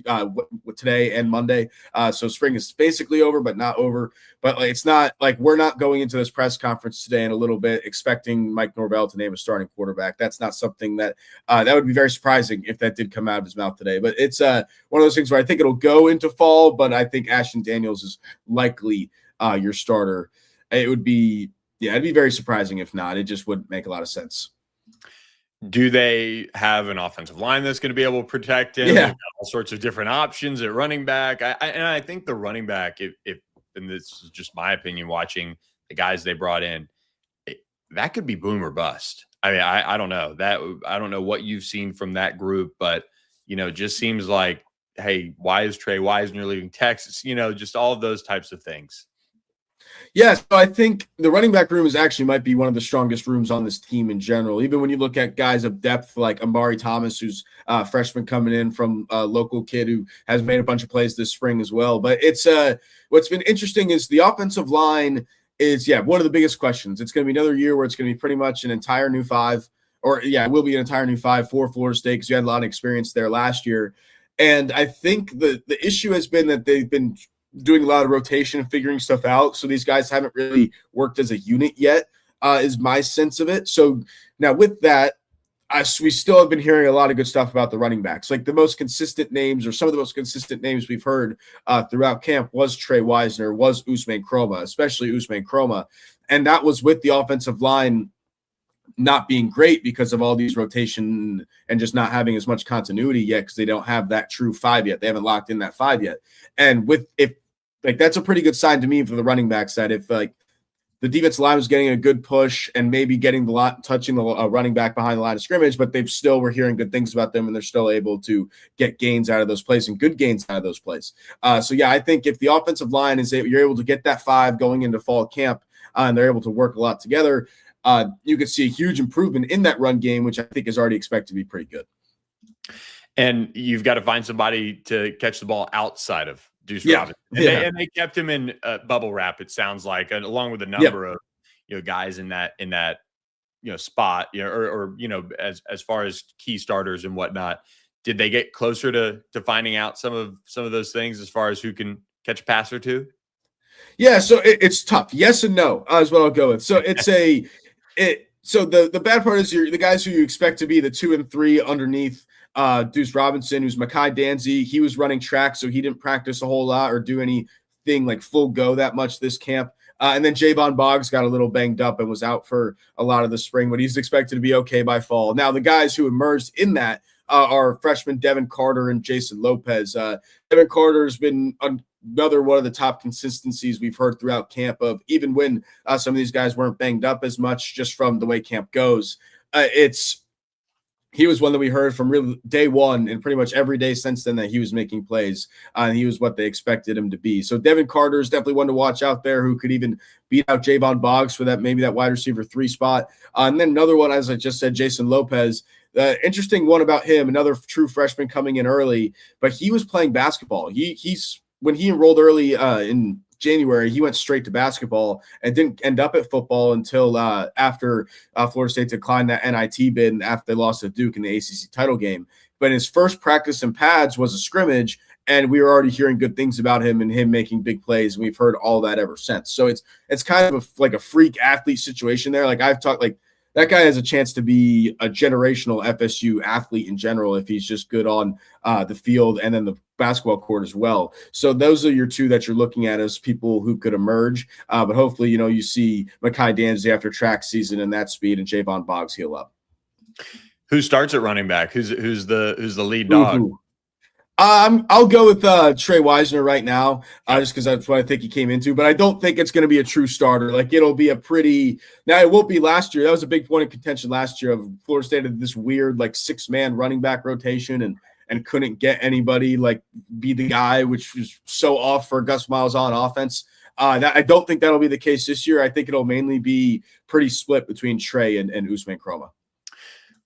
today and Monday. So spring is basically over, but not over. But it's not like we're not going into this press conference today in a little bit expecting Mike Norvell to name a starting quarterback. That's not something that would be very surprising if that did come out of his mouth today. But it's one of those things where I think it'll go into fall, but I think Ashton Daniels is likely your starter. It'd be very surprising if not. It just wouldn't make a lot of sense. Do they have an offensive line that's going to be able to protect him? Yeah. All sorts of different options at running back. I think the running back, if and this is just my opinion, watching the guys they brought in, that could be boom or bust. I mean, I don't know that. I don't know what you've seen from that group, but just seems like, hey, why is Trey Wisner leaving Texas? Just all of those types of things. Yeah, so I think the running back room might be one of the strongest rooms on this team in general. Even when you look at guys of depth like Amari Thomas, who's a freshman coming in from a local kid who has made a bunch of plays this spring as well. But it's what's been interesting is the offensive line is one of the biggest questions. It's going to be another year where it's going to be pretty much an entire new 5, it will be an entire new 5 for Florida State because you had a lot of experience there last year. And I think the issue has been that they've been doing a lot of rotation and figuring stuff out. So these guys haven't really worked as a unit yet, is my sense of it. So now with that, we still have been hearing a lot of good stuff about the running backs. Like the most consistent names or some of the most consistent names we've heard throughout camp was Trey Wisner, was Usman Kroma, especially Usman Kroma. And that was with the offensive line not being great because of all these rotation and just not having as much continuity yet because they don't have that true 5 yet. They haven't locked in that 5 yet. And that's a pretty good sign to me for the running backs that if the defensive line was getting a good push and maybe touching the running back behind the line of scrimmage, but we're hearing good things about them and they're still able to get gains out of those plays and good gains out of those plays. I think if the offensive line you're able to get that 5 going into fall camp and they're able to work a lot together, you could see a huge improvement in that run game, which I think is already expected to be pretty good. And you've got to find somebody to catch the ball outside of Deuce Robinson. And they kept him in bubble wrap, it sounds like, along with a number of guys in that spot, or as far as key starters and whatnot. Did they get closer to finding out some of those things as far as who can catch a pass or two? Yeah, so it's tough. Yes and no is what I'll go with. So So the bad part is the guys who you expect to be the 2 and 3 underneath Deuce Robinson, who's Mekhi Danzy. He was running track, so he didn't practice a whole lot or do anything like full go that much this camp. And then Javon Boggs got a little banged up and was out for a lot of the spring, but he's expected to be okay by fall. Now, the guys who emerged in that are freshmen Devin Carter and Jason Lopez. Devin Carter has been another one of the top consistencies we've heard throughout camp of even when some of these guys weren't banged up as much just from the way camp goes. He was one that we heard from real day one and pretty much every day since then that he was making plays and he was what they expected him to be. So Devin Carter is definitely one to watch out there who could even beat out Javon Boggs for maybe that wide receiver 3 spot. And then another one, as I just said, Jason Lopez. Interesting one about him, another true freshman coming in early, but he was playing basketball. When he enrolled early in January, he went straight to basketball and didn't end up at football until after Florida State declined that NIT bid after they lost to Duke in the ACC title game. But his first practice in pads was a scrimmage, and we were already hearing good things about him and him making big plays, and we've heard all that ever since. So it's kind of like a freak athlete situation there. Like I've talked, like that guy has a chance to be a generational FSU athlete in general if he's just good on the field and then the basketball court as well. So those are your 2 that you're looking at as people who could emerge. But hopefully, you see Mekhi Danzy after track season and that speed and Javon Boggs heal up. Who starts at running back? Who's the lead dog? Ooh. I'll go with Trey Wisner right now, just because that's what I think he came into. But I don't think it's going to be a true starter. Like, it'll be now it won't be last year. That was a big point of contention last year. Of Florida State had this weird like 6-man running back rotation and couldn't get anybody like be the guy, which was so off for Gus Malzahn offense. I don't think that'll be the case this year. I think it'll mainly be pretty split between Trey and Usman Kroma.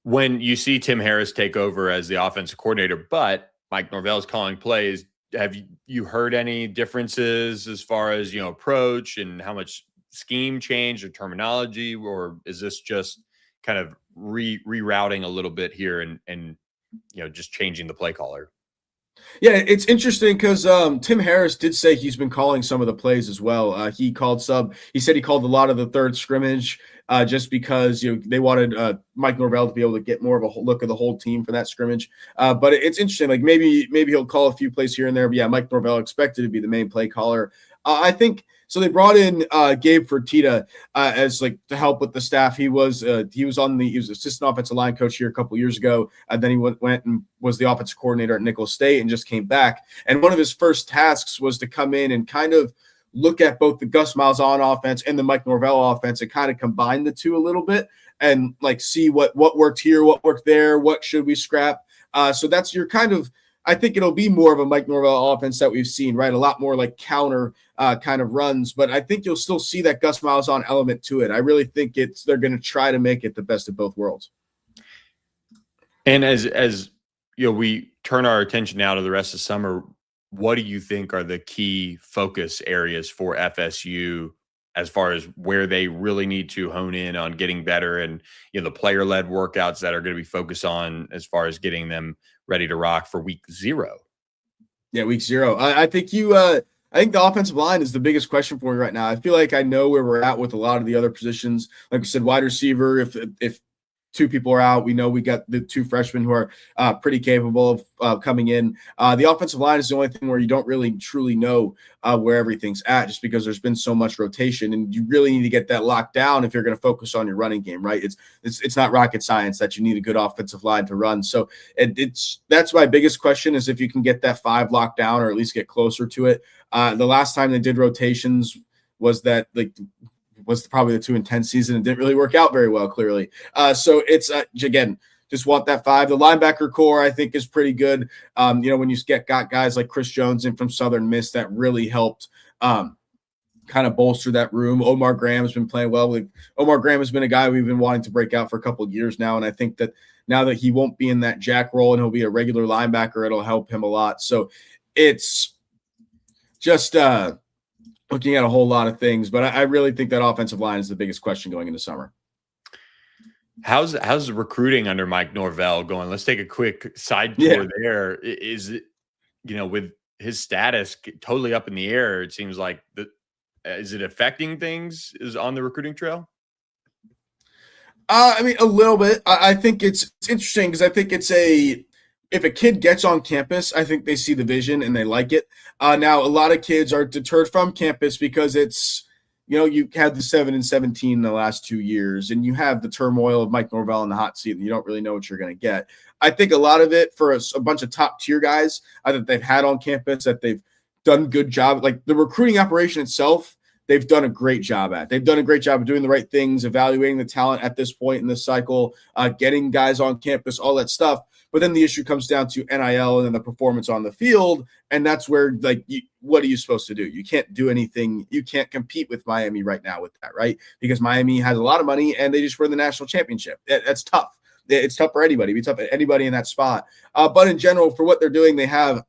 When you see Tim Harris take over as the offensive coordinator, but Mike Norvell is calling plays, have you heard any differences as far as, approach and how much scheme change or terminology, or is this just kind of rerouting a little bit here and just changing the play caller? Yeah, it's interesting because Tim Harris did say he's been calling some of the plays as well. He said he called a lot of the third scrimmage just because they wanted Mike Norvell to be able to get more of a look of the whole team for that scrimmage. But it's interesting. Like maybe he'll call a few plays here and there. But yeah, Mike Norvell expected to be the main play caller. I think so. They brought in Gabe Fertitta as like to help with the staff. He was assistant offensive line coach here a couple years ago. Then he went and was the offensive coordinator at Nicholls State and just came back. And one of his first tasks was to come in and kind of look at both the Gus Malzahn offense and the Mike Norvell offense and kind of combine the two a little bit and like see what worked here, what worked there, what should we scrap. So that's your kind of. I think it'll be more of a Mike Norvell offense that we've seen, right? A lot more like counter kind of runs, but I think you'll still see that Gus Malzahn element to it. I really think they're going to try to make it the best of both worlds. And as we turn our attention now to the rest of summer, what do you think are the key focus areas for FSU as far as where they really need to hone in on getting better and, the player-led workouts that are going to be focused on as far as getting them ready to rock for week 0? Yeah, week 0. I think I think the offensive line is the biggest question for me right now. I feel like I know where we're at with a lot of the other positions. Like we said, wide receiver, if 2 people are out, we know we got the 2 freshmen who are pretty capable of coming in. The offensive line is the only thing where you don't really truly know where everything's at, just because there's been so much rotation, and you really need to get that locked down if you're going to focus on your running game, right? It's not rocket science that you need a good offensive line to run. So that's my biggest question, is if you can get that 5 locked down or at least get closer to it. The last time they did rotations was probably the 2-10 season. It didn't really work out very well, clearly. So it's, again, just want that 5. The linebacker core, I think, is pretty good. When you got guys like Chris Jones in from Southern Miss, that really helped kind of bolster that room. Omar Graham has been playing well. Omar Graham has been a guy we've been wanting to break out for a couple of years now, and I think that now that he won't be in that jack role and he'll be a regular linebacker, it'll help him a lot. So it's just looking at a whole lot of things, but I really think that offensive line is the biggest question going into summer. How's recruiting under Mike Norvell going? Let's take a quick side tour there. Is it, with his status totally up in the air, it seems like is it affecting things on the recruiting trail? I mean, a little bit. I think it's interesting because I think if a kid gets on campus, I think they see the vision and they like it. Now, a lot of kids are deterred from campus because it's, you had the 7-17 in the last 2 years, and you have the turmoil of Mike Norvell in the hot seat, and you don't really know what you're going to get. I think a lot of it for a bunch of top tier guys that they've had on campus, that they've done a good job. Like the recruiting operation itself, they've done a great job at. They've done a great job of doing the right things, evaluating the talent at this point in the cycle, getting guys on campus, all that stuff. But then the issue comes down to NIL and then the performance on the field. And that's where, what are you supposed to do? You can't do anything. You can't compete with Miami right now with that, right? Because Miami has a lot of money and they just won the national championship. That's tough. It's tough for anybody. It's tough for anybody in that spot. But in general, for what they're doing, they have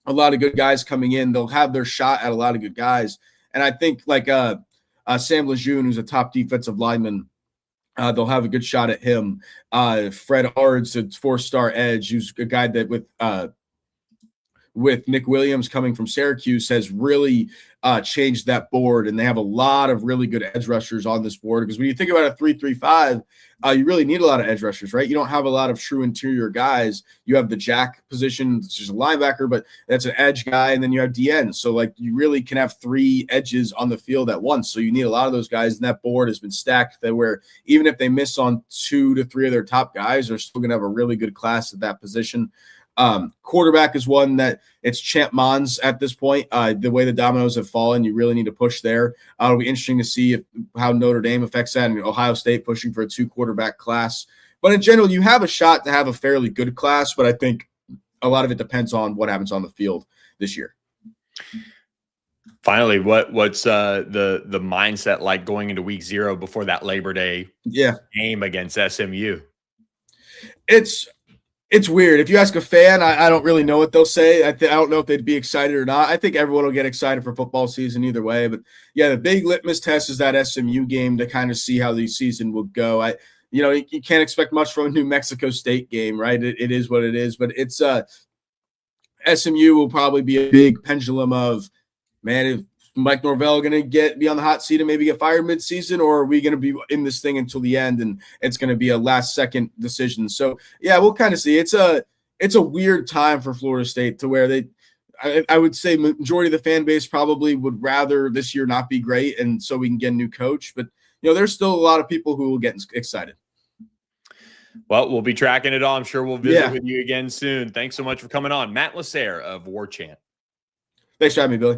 a lot of good guys coming in. They'll have their shot at a lot of good guys. And I think Sam Lejeune, who's a top defensive lineman, they'll have a good shot at him. Fred Ards, a 4-star edge, who's a guy that with with Nick Williams coming from Syracuse has really changed that board. And they have a lot of really good edge rushers on this board, because when you think about a 3-3-5, you really need a lot of edge rushers, right? You don't have a lot of true interior guys. You have the jack position, it's just a linebacker, but that's an edge guy, and then you have DN. So like you really can have 3 edges on the field at once. So you need a lot of those guys, and that board has been stacked that where even if they miss on 2 to 3 of their top guys, they're still going to have a really good class at that position. Quarterback is one that it's Champ Mons at this point. The way the dominoes have fallen, you really need to push there. It'll be interesting to see how Notre Dame affects that, and Ohio State pushing for a 2 quarterback class. But in general, you have a shot to have a fairly good class, but I think a lot of it depends on what happens on the field this year. Finally, what's the mindset like going into week 0 before that Labor Day game against SMU? It's weird. If you ask a fan, I don't really know what they'll say. I don't know if they'd be excited or not. I think everyone will get excited for football season either way. But, yeah, the big litmus test is that SMU game to kind of see how the season will go. You can't expect much from a New Mexico State game, right? It is what it is. But it's SMU will probably be a big pendulum of, man, if Mike Norvell going to be on the hot seat and maybe get fired midseason, or are we going to be in this thing until the end and it's going to be a last-second decision? So, yeah, we'll kind of see. It's a weird time for Florida State to where I would say majority of the fan base probably would rather this year not be great, and so we can get a new coach. But, there's still a lot of people who will get excited. Well, we'll be tracking it all. I'm sure we'll visit with you again soon. Thanks so much for coming on. Matt LaSerre of Warchant. Thanks for having me, Billy.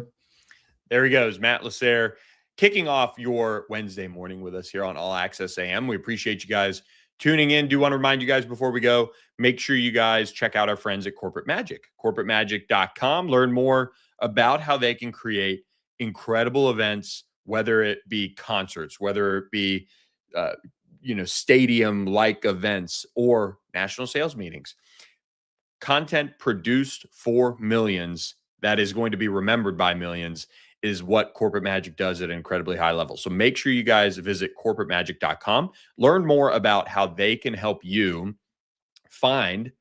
There he goes, Matt LaSerre, kicking off your Wednesday morning with us here on All Access AM. We appreciate you guys tuning in. Do want to remind you guys before we go, make sure you guys check out our friends at Corporate Magic, corporatemagic.com. Learn more about how they can create incredible events, whether it be concerts, whether it be, stadium-like events or national sales meetings. Content produced for millions that is going to be remembered by millions is what Corporate Magic does at an incredibly high level. So make sure you guys visit corporatemagic.com. Learn more about how they can help you find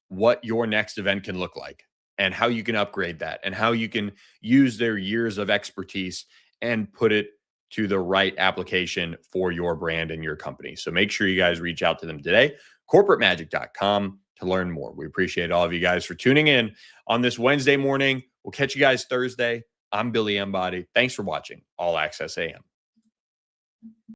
what your next event can look like and how you can upgrade that and how you can use their years of expertise and put it to the right application for your brand and your company. So make sure you guys reach out to them today, corporatemagic.com, to learn more. We appreciate all of you guys for tuning in on this Wednesday morning. We'll catch you guys Thursday. I'm Billy Embody. Thanks for watching All Access AM.